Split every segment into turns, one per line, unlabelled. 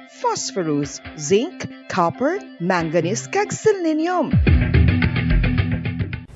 phosphorus, zinc, copper, manganese kag selenium.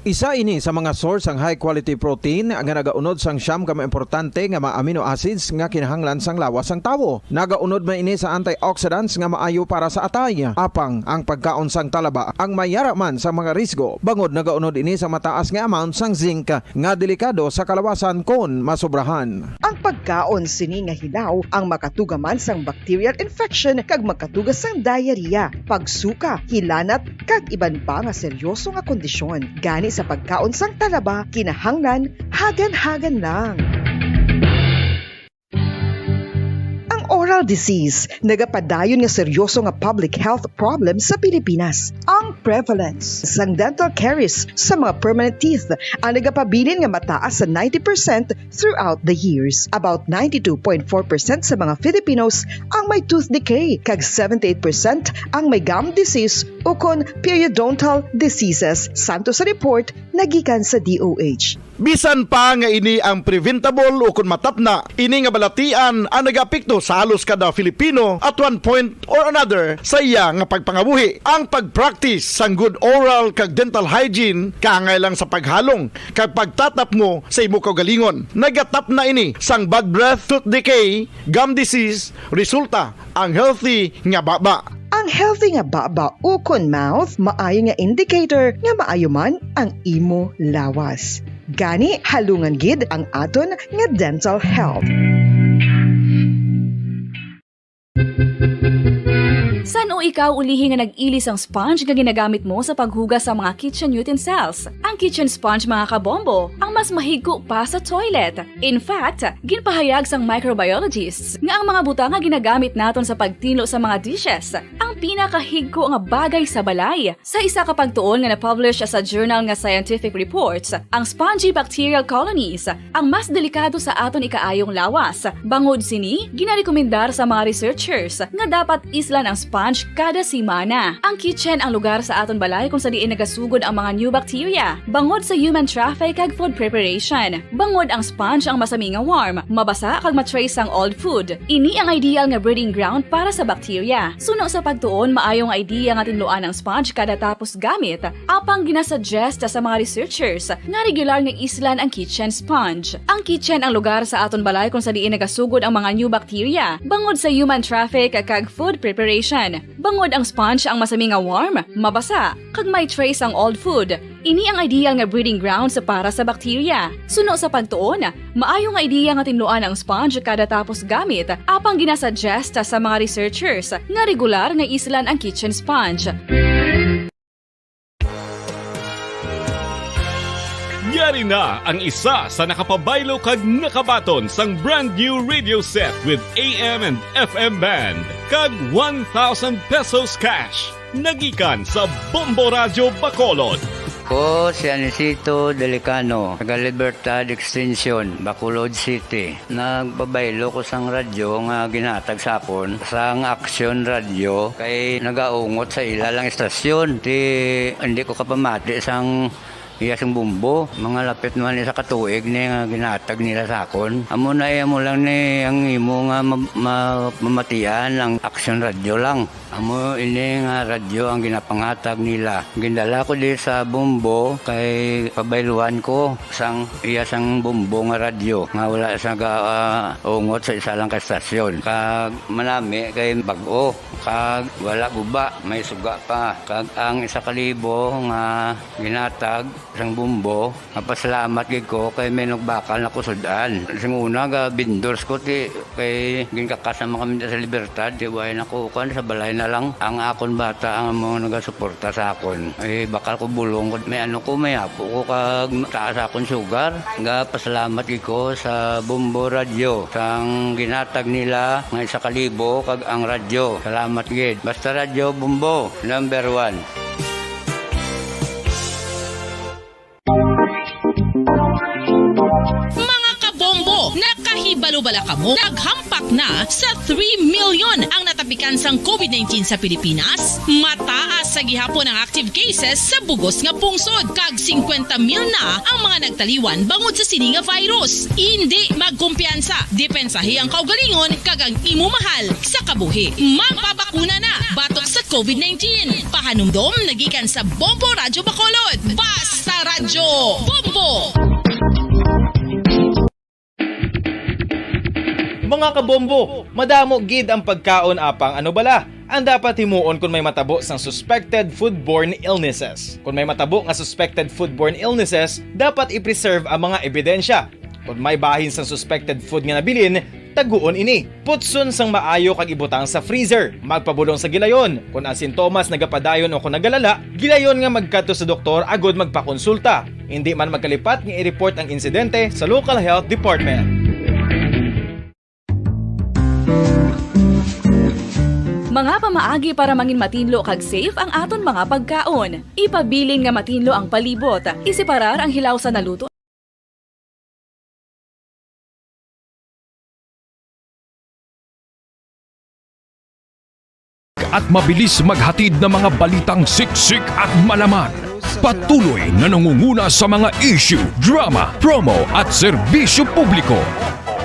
Isa ini sa mga source ang high quality protein nga nagaunod sang siyam ka importante nga mga amino acids nga kinahanglan sang lawas sang tawo. Nagaunod man ini sa antioxidants nga maayo para sa atay. Apang ang pagkaon sang talaba ang mayaraman sa mga risgo. Bangod nagaunod ini sa mataas nga amount sang zinc nga delikado sa kalawasan kon masobrahan.
Ang pagkaon sini nga hilaw ang makatugaman sang bacterial infection kag makatugas sang diarrhea, pagsuka, hilanat kag iban pa nga seryoso nga kondisyon. Gani sa pagkaon sang talaba, kinahanglan hagan-hagan lang. Oral disease, nagapadayon nga seryoso nga public health problem sa Pilipinas. Ang prevalence sang dental caries sa mga permanent teeth ang nagapabilin nga mataas sa 90% throughout the years. About 92.4% sa mga Filipinos ang may tooth decay, kag 78% ang may gum disease o kon periodontal diseases, santo sa report nagikan sa DOH.
Bisan pa nga ini ang preventable o kung matapna, ini nga balatian ang nagapikto sa halos kada Filipino at one point or another sa iya nga pagpangabuhi. Ang pagpractice sang good oral kag dental hygiene kaangay lang sa paghalong kag pagtatap mo sa imo kaugalingon. Nagatap na ini sang bad breath, tooth decay, gum disease, resulta ang healthy nga baba.
Ang healthy nga baba o kon mouth, maayo nga indicator nga maayo man ang imo lawas. Gani halungan gid ang aton nga dental health.
San o ikaw ulihi nga nag-ilis ang sponge nga ginagamit mo sa paghugas sa mga kitchen utensils? Ang kitchen sponge, mga kabombo, ang mas mahigko pa sa toilet. In fact, ginpahayag sang microbiologists nga ang mga butang nga ginagamit naton sa pagtino sa mga dishes ang pinakahigko nga bagay sa balay. Sa isa ka pagtuon nga na-publish sa journal nga Scientific Reports, ang spongy bacterial colonies ang mas delikado sa aton ikaayong lawas. Bangod sini, ginarekomendar sa mga researchers nga dapat islan ang sponge kada simana. Ang kitchen ang lugar sa aton balay kung sa diin nagasugod ang mga new bacteria. Bangod sa human traffic kag food preparation. Bangod ang sponge ang masami nga warm, mabasa kag matrace ang old food. Ini ang ideal nga breeding ground para sa bacteria. Suno sa pagtuon, maayong idea nga tinluan ang sponge kada tapos gamit. Apang ginasuggest sa mga researchers nga regular nga islan ang kitchen sponge. Ang kitchen ang lugar sa aton balay kung sa diin nagasugod ang mga new bacteria. Bangod sa human traffic kag food preparation. Bangod ang sponge ang masami nga warm, mabasa, kag may trace ang old food. Ini ang ideal nga breeding ground sa para sa bacteria. Suno sa pagtuon, maayong idea nga tinluan ang sponge kada tapos gamit, apang ginasuggest sa mga researchers nga regular nga islan ang kitchen sponge.
Yari na ang isa sa nakapabaylo kag nakabaton sang brand new radio set with AM and FM band kag 1,000 pesos cash. Nagikan sa Bombo Radio Bacolod.
Ko si Anisito Delicano, taga Libertad Extension, Bacolod City. Nagbabaylo ko sang radyo nga ginatag sapon sang Action Radio kay nagaungot sa ilalang estasyon. Hindi ko kapamati sang iyasang bumbo, mga lapit naman sa katuig ni nga ginatag nila sa akon. Amo na mo lang ni ang imo nga mamatian ang Action Radio lang. Amo ini nga radyo ang ginapangatag nila. Gindala ko di sa bumbo kay pabayluan ko sang iyasang bumbo nga radyo nga wala sa ungot sa isa lang ka estasyon. Kag manami kay bag-o, kag wala guba, may suga pa. Kag ang 1,000 nga ginatag sang bumbo, napasalamat gid ko kay may nagbakal na kusudan. Sing una ga vendors ko ti kay ginkakasama kami sa Libertad, di way nakukuan sa balay na lang ang akon bata ang mga nagasuporta sa akon. Bakal ko bulong ko may may apo ko kag taas akon sugar. Nga pasalamat gid ko sa Bumbo Radio sang ginatag nila nga 1,000 kag ang radyo. Salamat gid. Basta Radio Bumbo number 1.
Nakahibalo-bala ka mo, naghampak na sa 3 million ang natapikan kumpiyansang COVID-19 sa Pilipinas, mataas sa gihapon ang active cases sa bugos nga pungsod kag 50,000 na ang mga nagtaliwan bangod sa sini nga virus. Hindi magkumpiyansa, depensahi ang kaugalingon kag ang imo mahal sa kabuhi. Magpabakuna na batok sa COVID-19. Pahanumdom nagikan sa Bombo Radyo Bacolod. Basta Radyo Bombo!
Mga kabombo, madamo gid ang pagkaon apang ano bala. Ang dapat himuon kung may matabo sang suspected foodborne illnesses. Kung may matabo nga suspected foodborne illnesses, dapat i-preserve ang mga ebidensya. Kung may bahin sang suspected food nga nabilin, taguon ini. Putson sang maayo kag ibutang sa freezer. Magpabulong sa gilayon. Kung ang sintomas nagapadayon o kung nagalala, gilayon nga magkadto sa doktor agod magpakonsulta. Hindi man magkalipat nga i-report ang insidente sa local health department.
Mga pamaagi para mangin matinlo kag safe ang aton mga pagkaon. Ipabilin nga matinlo ang palibot. Isiparar ang hilaw sa naluto.
At mabilis maghatid ng mga balitang siksik at malaman. Patuloy na nangunguna sa mga issue, drama, promo at serbisyo publiko.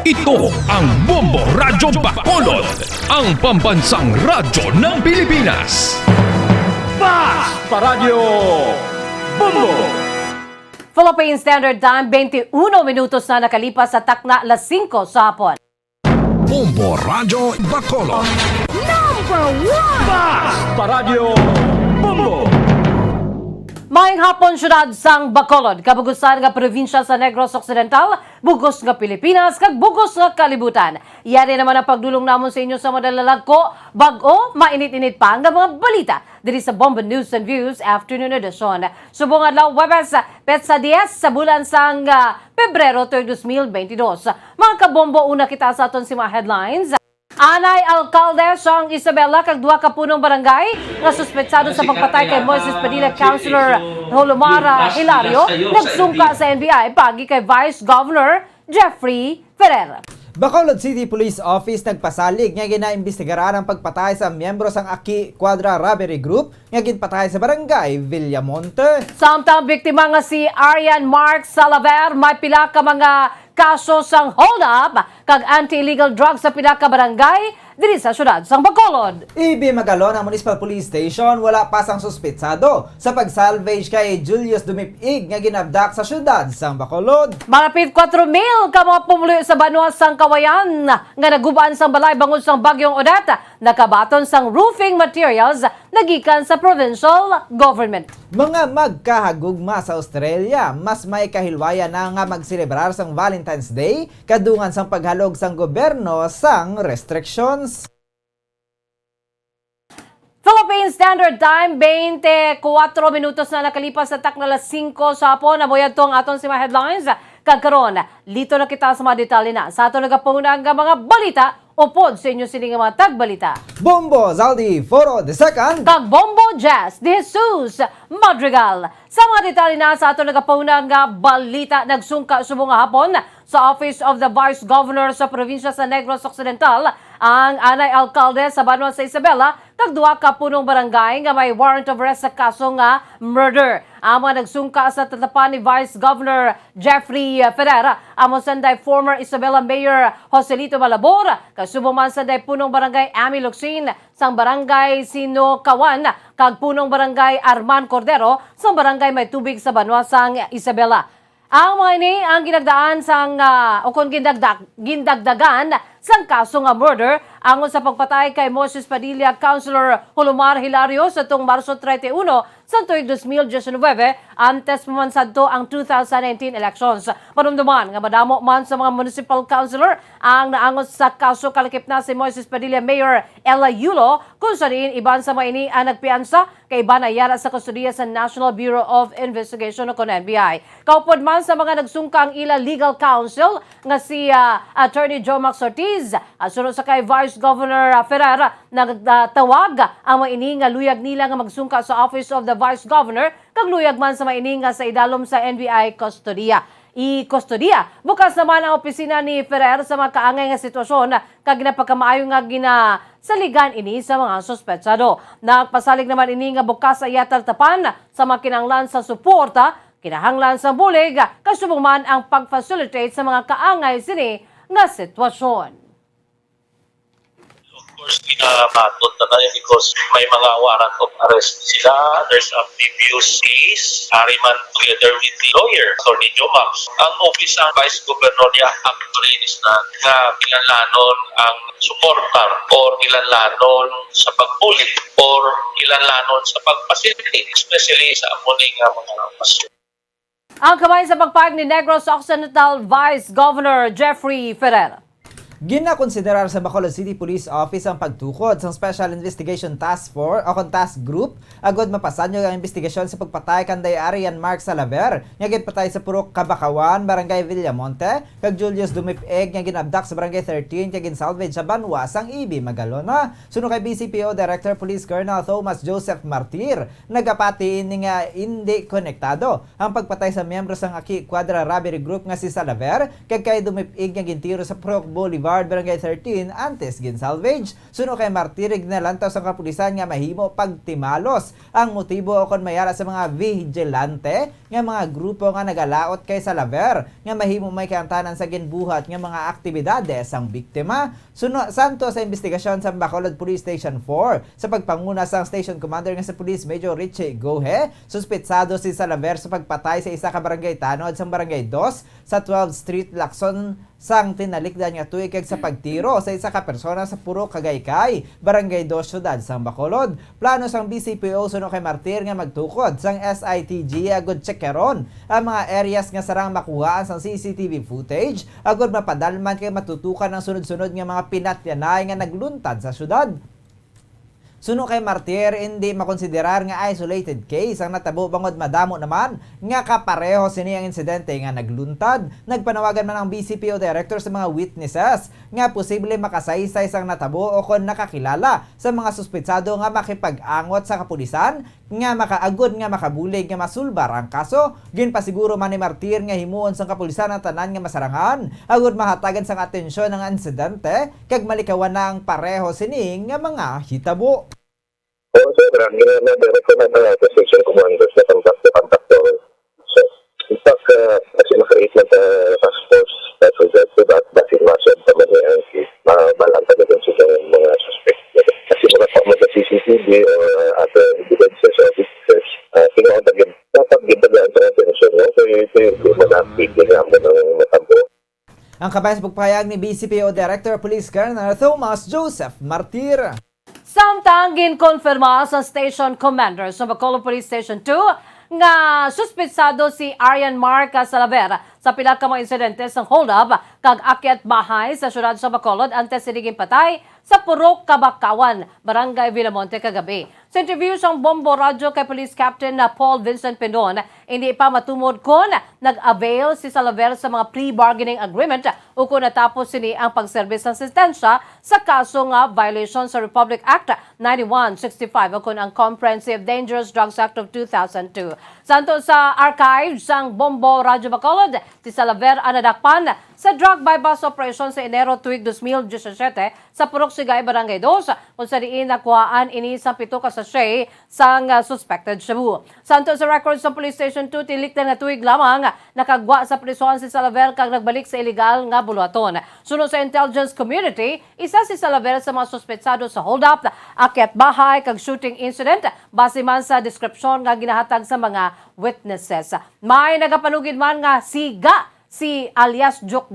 Ito ang Bombo Radyo Bacolod, ang pambansang radyo ng Pilipinas.
Basta Radyo Bombo!
Philippine Standard Time, 21 minutos na nakalipas sa takna alas 5 sa hapon.
Bombo Radyo Bacolod.
Number 1!
Basta Radyo Bombo!
Maayong hapon, syudad sang Bacolod, kabugusan nga probinsya sa Negros Occidental, bugos nga Pilipinas, kag bugos nga kalibutan. Yari naman ang pagdulong namon sa inyo sa madalalag ko, bag-o, mainit-init pa nga mga balita diri sa Bombo News and Views Afternoon Edition. Subong adlaw Webes, petsa 10 sa bulan sang Pebrero 2022. Mga kabombo, una kita sa aton si mga headlines. Anay alkalde sang Isabela kag duha ka punong barangay nga suspetsado sa pagpatay kay Moises Padilla Councilor Holomara Hilario nagsungka sa NBI pagi kay Vice Governor Jeffrey Ferrer.
Bacolod City Police Office nagpasalig nga ginaimbestigaran ang pagpatay sa miyembro sang Aki Quadra Robbery Group nga ginpatay sa barangay Villamonte. Samtang biktima nga si Arian Mark Salaver may pila ka mga kaso sang hold-up kag anti-illegal drugs sa pila ka barangay diri sa syudad sang Bacolod. Ibi magalon ang Municipal Police Station wala pa sang suspetsado sa pag-salvage kay Julius Dumipig nga ginabdak sa syudad sang Bacolod. Malapit 4,000 ka mga pumuloy sa banwa sang Kawayan nga nagubaan sang balay bangod sang bagyong Odette nakabaton sang roofing materials nagikan sa provincial government. Mga magkahagugma sa Australia, mas may kahilwaya na nga magselebrar sang Valentine's Day kadungan sang paghalog sang gobyerno sang restrictions. Philippine Standard Time, 24 minutos na nakalipas sa takna alas 5 sa hapon. Naboyad tong aton si mga headlines. Kagkaroon, lito na kita sa mga detalye na. Sa ato nagapunang mga balita, upod sa inyo sining mga tagbalita. Bombo Zaldi Foro II kag Bombo Jazz de Jesus Madrigal. Sa mga detalye na sa ato nagapunang balita, nagsungka subong hapon sa Office of the Vice Governor sa probinsya sa Negros Occidental ang anay alkalde sa Banwa sa Isabela kag duha ka punong barangay nga may warrant of arrest sa kaso nga murder. Ang mga nagsungka sa tatapan ni Vice Governor Jeffrey Ferrer, amo sanday former Isabela Mayor Joselito Malabor, kasubuman sanday punong barangay Ami Luxin, sang barangay Sinokawan, kag punong barangay Arman Cordero, sang barangay may tubig sa Banwa sang Isabela. Ang mga ini ang ginagdaan sang o kung gindagdagan sang kaso nga murder angon sa pagpatay kay Moises Padilla Councilor Holomar Hilario sa tong Marso 31 sa tuig 2019 antes mamansadto ang 2019 elections. Manumduman nga madamo man sa mga municipal councilor ang naangon sa kaso kalakip na si Moises Padilla Mayor Ella Yulo kung saan iban sa mga ini ang nagpiansa kay iban ayara sa kustudiya sa National Bureau of Investigation o NBI. Kaupod man sa mga nagsungka ang ila legal counsel nga si Attorney Joe Max Ortiz sunod sa kay Vice Governor Ferrer nagtawag ang mga ini nga luyag nila nga magsungka sa Office of the Vice Governor kag luyag man sa mga ini nga sa idalom sa NBI kustudiya. i-kustodiya. Bukas naman ang opisina ni Ferrer sa mga kaangay nga sitwasyon kag napagkamaayo nga ginasaligan ini sa mga suspetsado. Nagpasalig naman ini nga bukas sa iyatal tapan sa mga kinahanglan sa suporta, kinahanglan sa bulig, kasubong man ang pag-facilitate sa mga kaangay sini nga sitwasyon.
Of course, pinabatot na tayo because may mga warrant of arrest sila. There's a previous case, Harriman together with the lawyer, Attorney Jomax. Ang office ng Vice Governor niya actually na ilanlanon ang supporter or ilanlanon sa pagpulit or ilanlanon sa pagpacilitate, especially sa amuning mga pasyon.
Ang kamay sa pagpayag ni Negros Occidental Vice Governor Jeffrey Ferrer.
Ginakonsiderar sa Bacolod City Police Office ang pagtukod sa Special Investigation Task Force o Task Group agod mapasanyo ang investigasyon sa pagpatay kanday Arian Mark Salaver nga gipatay sa Purok Kabakawan, Barangay Villamonte, kag Julius Dumipeg nga ginabdak sa Barangay 13 kag ginsalvage sa Banwasang Ibi, Magalona. Suno kay BCPO Director Police Colonel Thomas Joseph Martir, nagapati ini nga hindi konektado ang pagpatay sa miyembro sang Aki Quadra Robbery Group nga si Salaver kag kay Dumipeg nga gintiro sa Purok Bolivar Barangay 13 antes ginsalvage. Suno kay Martirig na lantaw sa kapulisan nga mahimo pagtimalos ang motibo o kon mayara sa mga vigilante nga mga grupo nga nagalaot kay Salaver nga mahimo may kantanan sa ginbuhat nga mga aktibidades ang biktima. Suno santo sa investigasyon sa Bacolod Police Station 4 sa pagpanguna sa Station Commander nga sa Police Major Richie Gohe, suspetsado si Salaver sa pagpatay sa isa ka barangay tanod sa Barangay 2 sa 12th Street, Lacson sang tinalikdan nga tuig kag sa pagtiro sa isa ka persona sa Purok Kagaykay, Barangay 2, Syudad sang Bacolod. Plano sang BCPO suno kay Martir nga magtukod sang SITG agud checkeron ang mga areas nga sarang makuhaan sang CCTV footage agud mapadalman kay matutukan ang sunod-sunod nga mga pinatyanay nga nagluntad sa syudad. Suno kay Martir, hindi makonsiderar nga isolated case ang natabo bangod madamo naman nga kapareho sini ang insidente nga nagluntad. Nagpanawagan man ang BCPO Director sa mga witnesses nga posible makasaysay sang natabo o kon nakakilala sa mga suspetsado nga makipag-angot sa kapulisan nga makaagod nga makabulig nga masulbar ang kaso. Ginpasiguro man ni Martir nga himuon sang kapulisan ang tanan nga masarangan agud mahatagan sang atensyon ang insidente kag malikawan na ang pareho sini nga mga hitabo.
Oo, sir. Na-direct na sa section commanders na contact. So, in fact, kasi naka-8 na sa task force that will get to that, bakit masod pa man yan, mabalanta na dun sa mga suspect. Kasi mga pamag sa CCTV or other evidences or witnesses, kinuha dapat gintagaan sa atensyon. So, ito yung manapig na mo ng matambo.
Ang kabayan sa pagpahayag ni BCPO Director Police Colonel Thomas Joseph Martir.
Samtang ginkonfirma sa Station Commander sa Bacolod Police Station 2 nga suspetsado si Arian Mark Salaver sa pila ka mga insidente sa hold-up kag akyat bahay sa syudad sa Bacolod antes siniging patay sa Purok Kabakawan, Barangay Villamonte kagabi. Sa interview sang Bombo Radyo kay Police Captain Paul Vincent Pendon, hindi pa matumod kung nag-avail si Salaver sa mga pre-bargaining agreement o kung natapos sini ang pagserbis ng sentensya sa kaso nga violation sa Republic Act 9165 o kung ang Comprehensive Dangerous Drugs Act of 2002. Santo sa archive sang Bombo Radyo Bacolod, si Salaver ang nadakpan sa drug bypass operation sa Enero tuig 2017 sa Purok Sigay, Barangay 2, kung sa diin nakuhaan ini sa 7 ka sachet sang suspected shabu. Santo sa records sa Police Station 2, tiliktan na tuig lamang nakagwa sa prison si Salaver kag nagbalik sa illegal nga buluhaton. Sunod sa intelligence community, isa si Salaver sa mga suspetsado sa hold-up, akyat bahay kag shooting incident base man sa description nga ginahatag sa mga witnesses. May nagapanugid man nga siga si alias Jok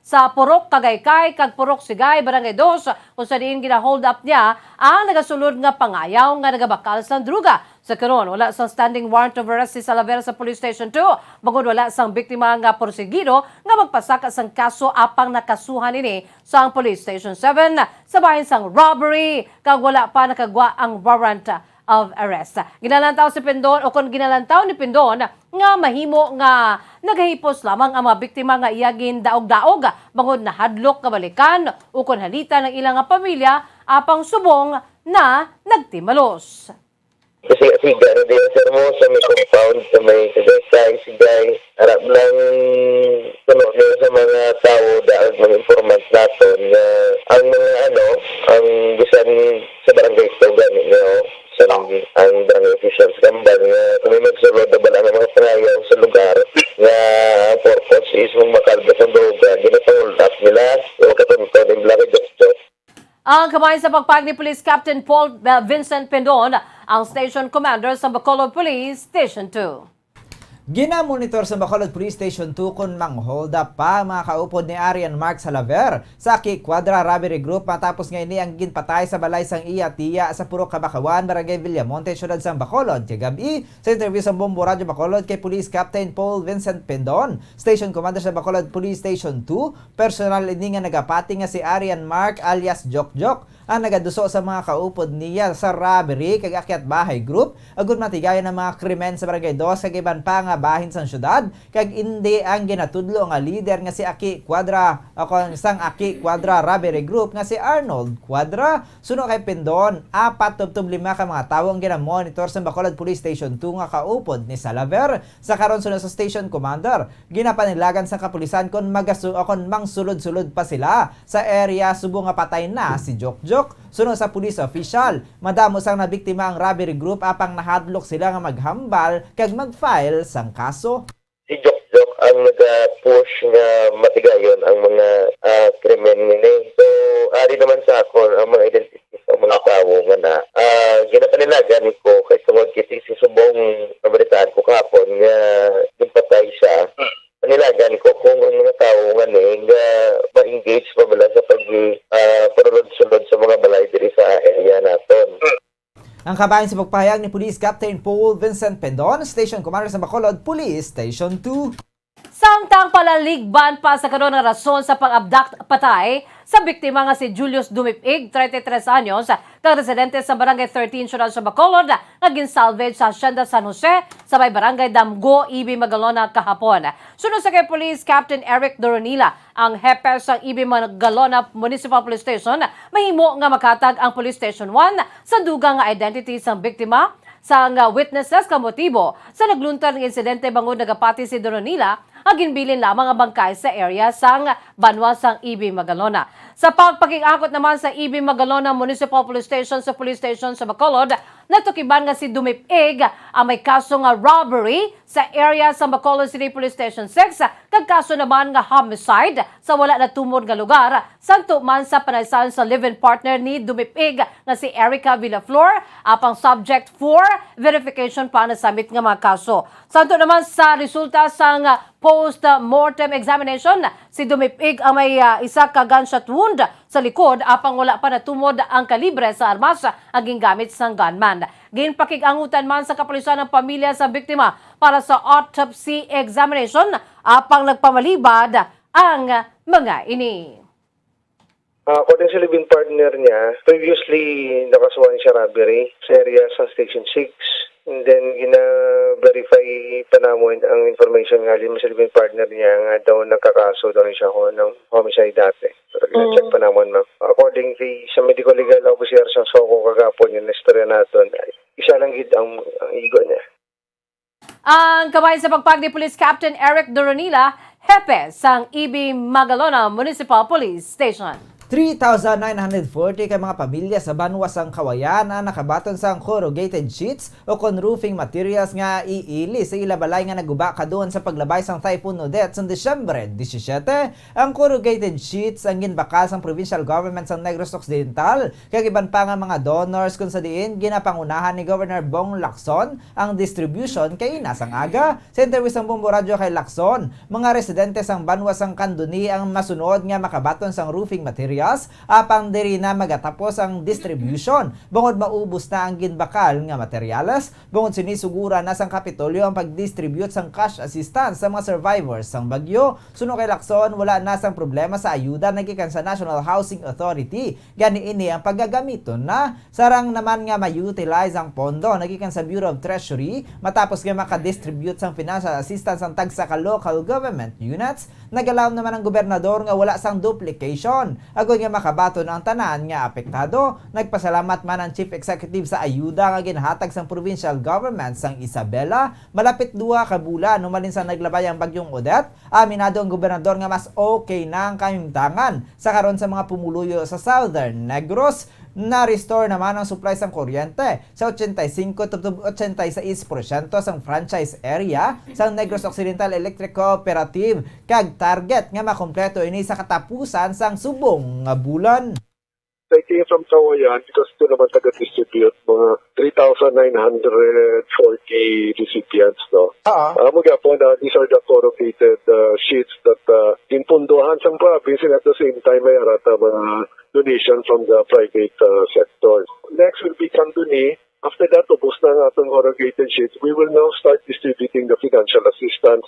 sa Purok Kagaykay kag Purok Sigay, Barangay 2, kung sa diin gina-hold up niya ang nagasulod nga pangayaw nga nagabakal sa druga. Sa karon, wala sang standing warrant of arrest si Salaver sa Police Station 2, bangod wala sang biktima nga porsigido nga magpasaka sang kaso apang nakasuhan ini sa Police Station 7 sa bahin sang robbery kag wala pa nakagwa ang warrant of arrest. Ginalantaw si Pendon o kung ginalantaw ni Pendon nga mahimo nga naghihipos lamang ang mga biktima nga iyagin daog-daog bangod na hadlok kabalikan o kung halita ng ilang pamilya apang subong na nagtimalos.
Kasi siga na din sir mo sa may compound, sa may sigay, harap lang sunod nila sa mga tao dahil mga informant natin na ang mga ang bisan sa barangay ito gani nga ang barangay officials gamban nga kung may magsulod na bala ng mga pangayaw sa lugar nga ang purpose is mong makalbas ang droga, ginapangulot up nila o katungkol ng Black Joke.
Ang kamay sa pagpag ni Police Captain Paul Vincent Pendon, ang Station Commander sa Bacolod Police Station 2.
Ginamonitor sa Bacolod Police Station 2 kung mang-hold up pa mga kaupod ni Arian Mark Salaver sa Aki Quadra Robbery Group matapos ngayon ang ginpatay sa balay sang iya tiya sa Purok Kabakawan, Barangay Villamonte, Syudad sang Bacolod. Kagabi, sa interview sa Bombo Radio Bacolod kay Police Captain Paul Vincent Pendon, Station Commander sa Bacolod Police Station 2, personal ini nga nagapati nga si Arian Mark alias Jok ang nagaduso sa mga kaupod niya sa robbery kag akyat bahay group agud matigayon ng mga krimen sa Barangay 2 kag iban pa nga bahin sa syudad kag indi ang ginatudlo nga leader nga si Aki Quadra o isang Aki Quadra Robbery Group nga si Arnold Quadra. Suno kay Pendon, 4-5 ka mga tawo ang ginamonitor sa Bacolod Police Station 2 nga kaupod ni Salaver. Sa karon suno sa Station Commander, ginapanilagan sa kapulisan kon mangsulod-sulod pa sila sa area subo nga patay na si Jok. Suno sa police official, madamo sang nabiktima ang robbery group apang nahadlok sila nga maghambal kag mag-file sang kaso.
Si Jok ang nag-push nga matigayon ang mga krimen nini. So, ari naman sa akon ang mga identities ng mga tao nga na ginapanilagan ko kay tungod kiti si subong nabalitaan ko kahapon nga patay siya. Panilagan ko kung ang mga tao nga ma-engage pa bala sa pag-sulod sa mga balay diri sa area naton.
Ang kabayan sa pagpahayag ni Police Captain Paul Vincent Pendon, Station Commander sa Bacolod Police Station 2.
Samtang palaligban pa sa karon nga rason sa pang-abduct patay sa biktima nga si Julius Dumipig, 33 anyos, kang residente sa Barangay 13 Syudad sa Bacolod, nga ginsalvage sa Hacienda San Jose sa may Barangay Damgo, Ibi, Magalona kahapon. Sunod sa kay Police Captain Eric Doronila, ang hepe sa Ibi, Magalona Municipal Police Station, mahimo nga makatag ang Police Station 1 sa dugang nga identity sang biktima sa witnesses ka motibo sa nagluntar ng insidente bangod nagapati si Doronila ang ginbilin lamang ang bangkay sa area sang Banwa sang Ibi, Magalona. Sa pagpakingakot naman sa Ibi, Magalona Municipal Police Station sa Police Station sa Bacolod, natukiban nga si Dumipig ang may kaso nga robbery sa area sa Bacolod City Police Station 6 kag kaso naman nga homicide sa wala na tumod nga lugar santo man sa panaysayon sa live-in partner ni Dumipig nga si Erica Villaflor apang subject for verification pa na samit nga mga kaso. Santo naman sa resulta sang post-mortem examination, si Dumipig ang may isa ka gunshot wound sa likod apang wala pa natumod ang kalibre sa armas ang gingamit sang gunman. Ginpakig-angutan man sa kapulisan ng pamilya sa biktima para sa autopsy examination apang nagpamalibad ang mga ini.
According sa living partner niya, previously nakasuhan siya robbery sa area sa Station 6. And then, gina-verify pa namin ang information nga sa living partner niya nga daw nagkakaso daw siya ng homicide dati. So, gina-check pa namin, ma'am. According sa medical legal officer sa Soko kagapon, yung istorya natin, isa lang gid ang igo niya.
Ang kamay sa pagpag ni Police Captain Eric Doronila, hepe sang Ibi, Magalona Municipal Police Station.
3,940 kay mga pamilya sa Banwa sang Kawayan ang nakabaton sang corrugated sheets o kon roofing materials nga iili sa ilabalay nga naguba kadun sa paglabay sang Typhoon Odette sa Disyembre 17. Ang corrugated sheets ang ginbakal sang provincial government sang Negros Occidental kag iban pa nga mga donors kung sa diin ginapangunahan ni Governor Bong Lacson ang distribution kay nasang aga. Sa interview sang Bombo Radio kay Lacson, mga residente sang Banwa sang Kanduni ang masunod nga makabaton sang roofing materials apang diri na magatapos ang distribution bungod maubos na ang ginbakal nga materyales bungod sinisugura na sang Kapitolyo ang pag-distribute sang cash assistance sa mga survivors sang bagyo. Suno kay Lacson, wala na sang problema sa ayuda nagikan sa National Housing Authority, gani ini ang paggagamiton na sarang naman nga ma-utilize ang pondo nagikan sa Bureau of Treasury matapos nga maka-distribute sang financial assistance ang tagsa ka local government units. nagalaom naman ang gobernador nga wala sang duplication. Agod nga makabaton ang tanan nga apektado. Nagpasalamat man ang Chief Executive sa ayuda nga ginhatag sang provincial government sang Isabela. Malapit 2 ka bulan numalin sa naglabay ang bagyong Odette. Aminado ang gobernador nga mas okay na ang kahimtangan sa karon sa mga pumuluyo sa Southern Negros. Na-restore naman ang supply sang kuryente sa 85-86% sang franchise area sa Negros Occidental Electric Cooperative kag target nga makompleto ini sa katapusan sang subong nga bulan.
I came from Kawayan because ito naman taga-distribute mga 3,940 recipients, no? Magapon, these are the corrugated sheets that inpunduhan sa province and at the same time may arata mga donation from the private sector. Next will be Canduni. After that, ubos na ang atong corrugated sheets. We will now start distributing the financial assistance.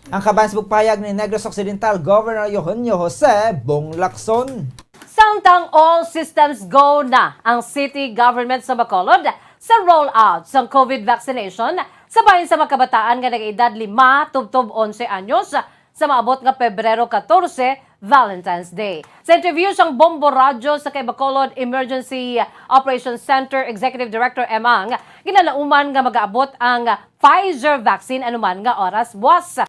Ang kabansbog payag ni Negros Occidental Governor Eugenio Jose Bong Lacson.
Samtang all systems go na ang city government sa Bacolod sa rollout ng COVID vaccination sa bahin sa mga kabataan nga nag-edad 5 tubtob 11 anyos sa maabot nga Pebrero 14, Valentine's Day. Sa interview siyang Bombo Radyo sa kay Bacolod Emergency Operations Center Executive Director Emang, ginalauman nga mag-aabot ang Pfizer vaccine anuman nga oras buwas.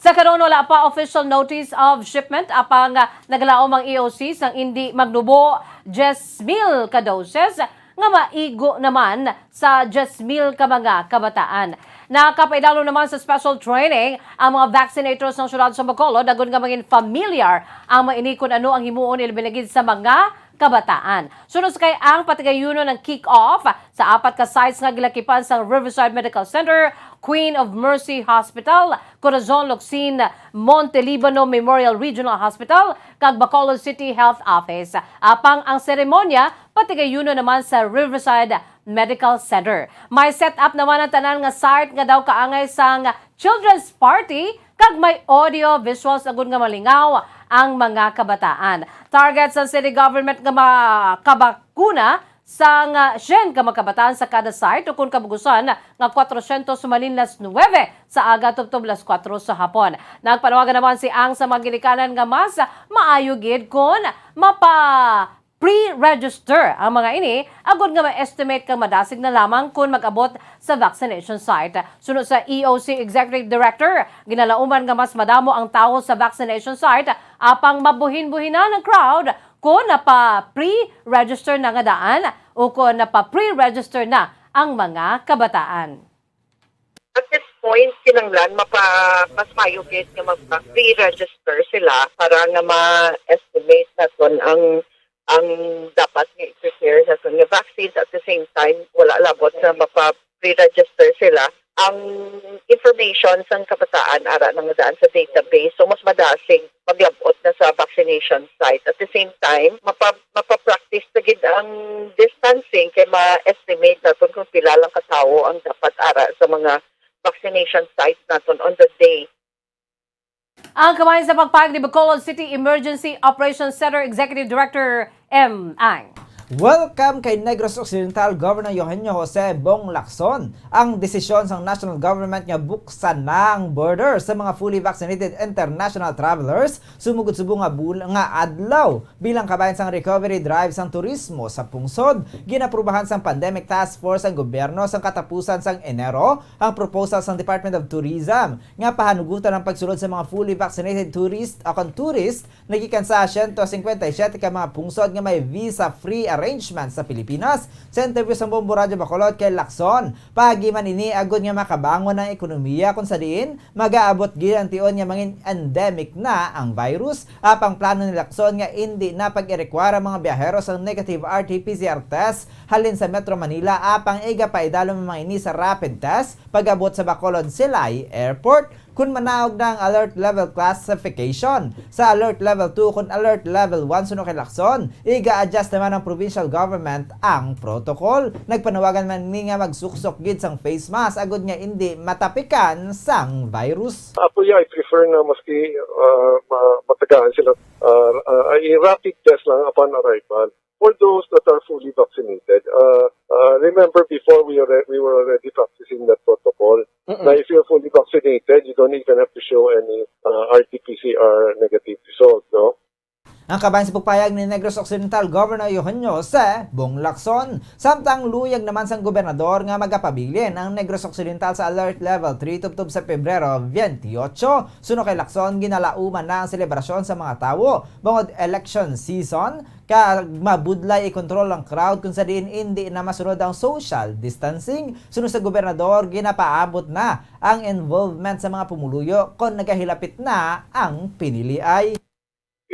Sa karon wala pa official notice of shipment apang naglaom ang EOC sang hindi magnubo 10,000 ka doses nga maigo naman sa 10,000 ka mga kabataan. Nakapaidalo naman sa special training ang mga vaccinators ng syudad sa Bacolod dagon nga maging familiar ang maini kung ano ang himuon ilbilagid sa mga kabataan. Sunod kay ang patigayuno ng kick-off sa 4 ka sites nga gilakipan sa Riverside Medical Center, Queen of Mercy Hospital, Corazon Locsin, Montelibano Memorial Regional Hospital, kag Bacolod City Health Office. Apang ang seremonya, patigayuno naman sa Riverside Medical Center. May set up naman ang tanan nga site nga daw kaangay sang children's party kag may audio visuals agud nga malingaw ang mga kabataan. Target sa city government nga makabakuna sang 100 ka mga kabataan sa kada site ukon kabugusan nga 400 sumalinlas 9 sa aga tubtob 4 sa hapon. Nagpanawagan naman si ang sa mga ginikanan nga mas maayo gid kun pre-register ang mga ini, agod nga ma-estimate kang madasig na lamang kung mag-abot sa vaccination site. Sunod sa EOC Executive Director, ginalauman nga mas madamo ang tao sa vaccination site apang mabuhin-buhinan ng crowd kung napa-pre-register na nga daan o kung napa-pre-register na ang mga kabataan.
At this point, kinanglan, mas mayugit nga mag-pre-register sila para nga ma-estimate na ang dapat nga i-prepare sa nga vaccines at the same time wala labot sa mapa-pre-register sila ang information sa kabataan ara nang daan sa database so mas madasig maglabot na sa vaccination site at the same time mapa-practice na gid ang distancing kay ma-estimate naton kung pila lang katawo ang dapat ara sa mga vaccination sites naton on the day.
Ang kamay sa pagpayag ni Bacolod City Emergency Operations Center Executive Director M. Ang.
Welcome kay Negros Occidental Governor Eugenio Jose Bong Lacson. Ang desisyon ng national government nga buksan na ang border sa mga fully vaccinated international travelers sumugod subong nga adlaw bilang kabayan sang recovery drive sang turismo sa pungsod. Ginaprubahan sang Pandemic Task Force ang gobyerno sang katapusan sang Enero ang proposal sang Department of Tourism nga pahanugutan ang pagsulod sa mga fully vaccinated tourist nagikan sa 157 ka mga pungsod nga may visa-free arrangement sa Pilipinas. Sa interview sa Bombo Radyo Bacolod kay Lacson, pagi man ini agud nga makabangon ang ekonomiya kung sa diin mag-aabot gid ang tion nga mangin endemic na ang virus. Apang plano ni Lacson nga hindi na pag-irekwara mga biyahero sa negative RT-PCR test halin sa Metro Manila apang iga paidalo mga ini sa rapid test pag-abot sa Bacolod Silay Airport. Kung manaog na ang alert level classification sa alert level 2 kung alert level 1 suno kay Lacson, iga-adjust naman ng provincial government ang protocol. Nagpanawagan man ni nga magsuksok gid sang face mask agud nga hindi matapikan sang virus.
Apo I prefer na maski matagaan sila rapid test lang upon arrival. For those that are fully vaccinated, remember before we were already practicing that protocol. Na if you're fully vaccinated, vaccinated, you don't even have to show any RT-PCR negative result, no?
Ang kabayan sa pagpayag ni Negros Occidental Governor Eugenio Jose Bong Lacson. Samtang luyag naman sang gobernador nga magapabilin ang Negros Occidental sa Alert Level 3 tubtob sa Pebrero 28. Suno kay Lacson, ginalauman na ang selebrasyon sa mga tawo bangod election season kag mabudlay i-control ang crowd kung sa diin hindi na masunod ang social distancing. Suno sa gobernador, ginapaabot na ang involvement sa mga pumuluyo kung nagahilapit na ang piniliay.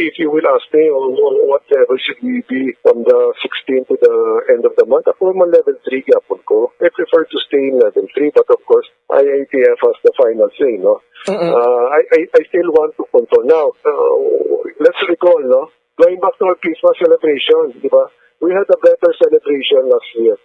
If you will ask me on what level should we be from the 16th to the end of the month, ako man level 3 yapon ko. I prefer to stay in level 3, but of course, IATF has the final say, no? I still want to control now. Let's recall, no? Going back to our Christmas celebration, di ba? We had a better celebration last year.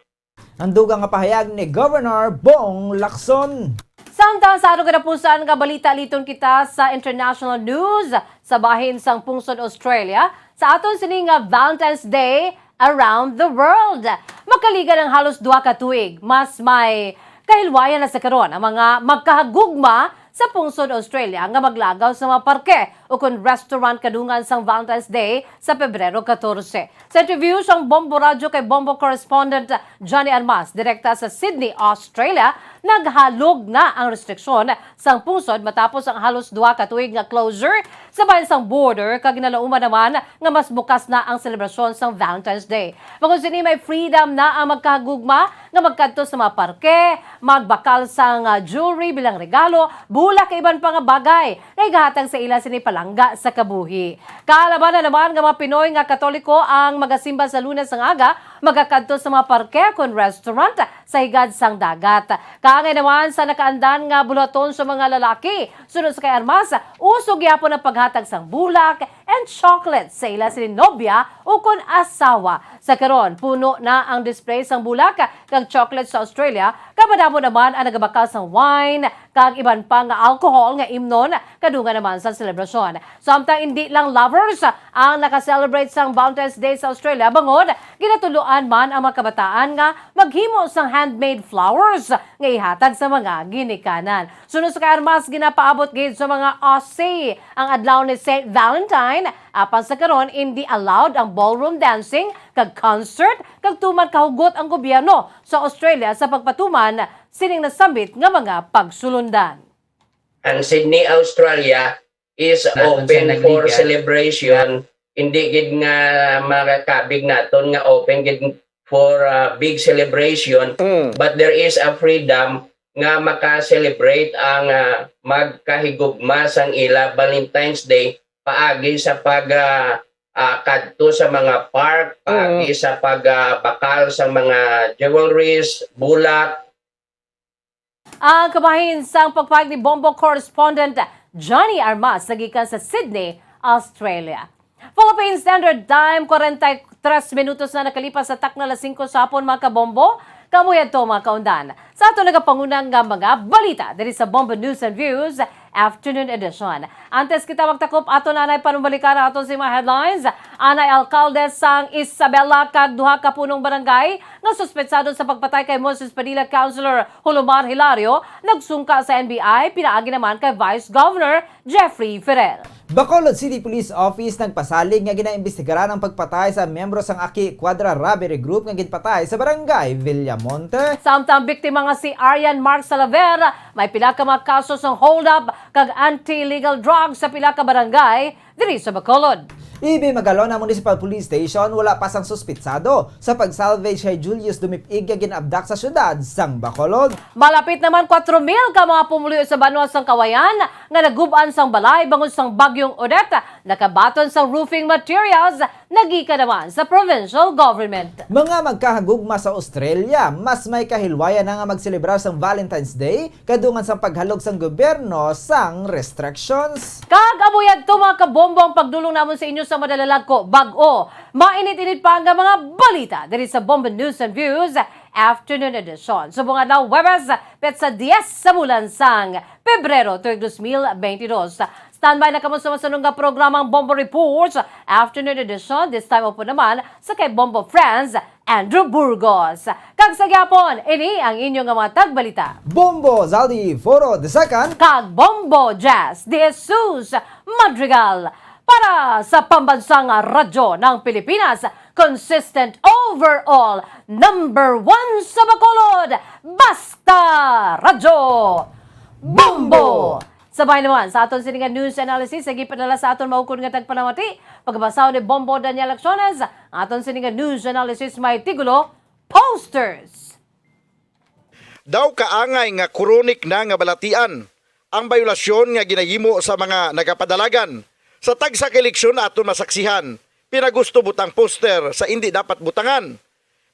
Ang dugang nga pahayag ni Governor Bong Lacson.
Samtang sa araw kanapusan nga balita liton kita sa international news sa bahin sang pungsod Australia sa aton sini nga Valentine's Day around the world. Makaliga ng halos 2 ka tuig, mas may kahilwayan na sa karon ang mga magkahagugma sa pungsod Australia nga maglagaw sa mga parke o kung restaurant kadungan sang Valentine's Day sa Pebrero 14. Sa interview sang Bombo Radio kay Bombo correspondent Johnny Armas, direkta sa Sydney, Australia, naghalog na ang restriksyon sang pungsod matapos ang halos 2 ka tuig nga closure sa bahin sang border kag ginalauman naman nga mas bukas na ang selebrasyon sang Valentine's Day. Bangod sini may freedom na ang magkahagugma nga magkadto sa mga parke, magbakal sang jewelry bilang regalo, bulak kay iban pa nga bagay na igahatag sa ila sini palangga sa kabuhi. Kaalaban na naman nga mga Pinoy nga Katoliko ang magasimba sa Lunes ng aga, magakadto sa mga parke kon restaurant sa higad sang dagat. Kaangay naman sa nakaandan nga bulaton sa mga lalaki. Sunod sa kay Armas, usog yapon ang paghatag sang bulak and chocolate sa ila sini nobya o kon asawa. Sa karon, puno na ang display sang bulak kag chocolate sa Australia. Kapadamo naman ang nagabakal sang wine kag iban pa nga alcohol nga imnon kadungan naman sa selebrasyon. Samtang hindi lang lovers ang naka-celebrate sang Valentine's Day sa Australia, bangod ginatuluan man ang mga kabataan nga maghimo sang handmade flowers nga ihatag sa mga ginikanan. Sunod sa kay Armas, ginapaabot gid sa mga Aussie ang adlaw ni St. Valentine. Apan sa karon, hindi allowed ang ballroom dancing kag concert kag tuman kahugot ang gobyerno sa Australia sa pagpatuman sining nasambit nga mga pagsulundan.
Ang Sydney, Australia is open for celebration. Hindi gid nga makakabig naton nga open gid for big celebration, but there is a freedom nga maka-celebrate ang magkahigugma sang ila Valentine's Day paagi sa kadto sa mga park, paagi sa pagbakal sa mga jewelries, bulak.
Ang kabahin sang pagpahayag ni Bombo correspondent Johnny Armas nagikan sa Sydney, Australia. Philippine Standard Time, 43 minutos na nakalipas sa takna alas 5 sa hapon mga kabombo. Kamuya to mga kaundan. Sa ato nagapangunang nga mga balita diri sa Bombo News and Views Afternoon Edition. Antes kita magtakop ato nanay panumbalikan ato si mga headlines. Anay alkalde sang Isabela kag duha ka punong barangay nga suspetsado sa pagpatay kay Moses Padilla Councilor Hulumar Hilario nagsungka sa NBI pinaagi naman kay Vice Governor Jeffrey Ferrer.
Bacolod City Police Office nagpasalig nga ginaimbestigaran ang pagpatay sa miyembro sang Aki Quadra Robbery Group nga ginpatay sa barangay Villamonte.
Samtang biktima nga si Arian Mark Salaver, may pila ka mga kaso sang hold-up kag anti-legal drugs sa pila ka barangay diri sa Bacolod.
Ibi Magalona Municipal Police Station wala pa sang suspitsado sa pag-salvage kay Julius Dumipig nga ginabdak sa syudad sang Bacolod.
Malapit naman 4,000 ka mga pumuluyo sa Banwa sang Kawayan nga naguban sang balay bangod sang bagyong Odette, nakabaton sang roofing materials nagika naman sa provincial government.
Mga magkahagugma sa Australia, mas may kahilwayan na nga magselebrar sang Valentine's Day kadungan sang paghalog sang gobyerno sang restrictions.
Kag amuyad to mga kabombo ang pagdulong namon sa inyo sa madalalag ko bag-o. Mainit-init pa ang mga balita diri sa Bombo News and Views Afternoon Edition. Subong adlaw Webes, petsa 10 sa bulan sang Pebrero tuig 2022. Standby na kamo sa masunong nga programang Bombo Reports Afternoon Edition. This time po naman sa kay Bombo Friends Andrew Burgos. Kag sa gyapon, ini ang inyong mga tagbalita.
Bombo Zaldi Foro II.
Kag Bombo Jazz de Jesus Madrigal. Para sa pambansang radyo ng Pilipinas, consistent overall, number 1 sa Bacolod, Basta Radyo Bombo! Sabay naman sa aton sininga news analysis, sige padala sa aton maukod nga tagpanamati, pagbasaw ni Bombo Daniel Acciones, aton sininga news analysis may tigulo, posters.
Daw kaangay nga kronik na nga balatian ang bayulasyon nga ginahimo sa mga nagapadalagan sa tagsa ka eleksyon aton masaksihan. Pinagusto butang poster sa hindi dapat butangan.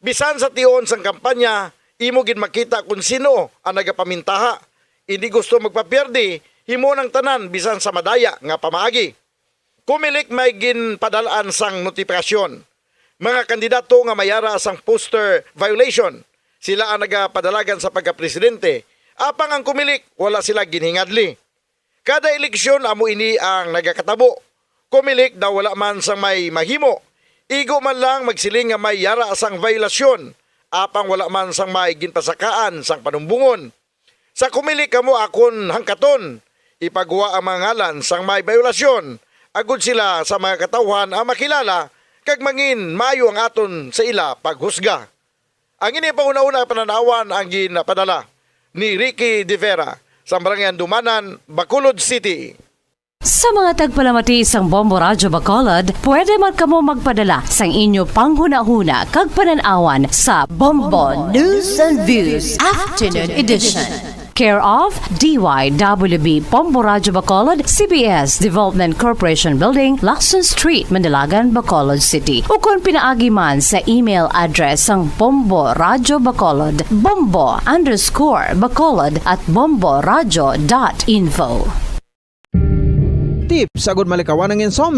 Bisan sa tion sang kampanya, imo gid makita kung sino ang nagapamintaha. Hindi gusto magpapierdi, himo ng tanan bisan sa madaya nga pamaagi. Kumilik may ginpadalaan sang notifikasyon. Mga kandidato nga mayara sang poster violation, sila ang nagapadalagan sa pagkapresidente. Apang ang kumilik, wala sila ginhingadli. Kada eleksyon amo ini ang nagakatabo. Kumilik daw wala man sang may mahimo. Igo man lang magsiling nga may yara sang violasyon. Apang wala man sang may ginpasakaan sang panumbungon. Sa kumilik kamo akon hangkaton, ipagawa ang mga ngalan sang may violasyon. Agud sila sa mga katawhan ang makilala, kag mangin mayo ang aton sa ila paghusga. Ang ini pauna-una pananawan ang ginapadala ni Ricky De Vera sa Barangay Dumanan, Bacolod City.
Sa mga tagpalamati isang Bombo Radyo Bacolod, pwede man kamo magpadala sang inyo panghuna-huna kag pananawan sa Bombo News and Views Afternoon Edition. Care of DYWB Bombo Radyo Bacolod, CBS Development Corporation Building, Lacson Street, Mandalagan, Bacolod City. O kung pinaagi man sa email address ang Bombo Radyo Bacolod, bombo_bacolod@bomboradyo.info.
Tips sagud malikawan ng insomnia.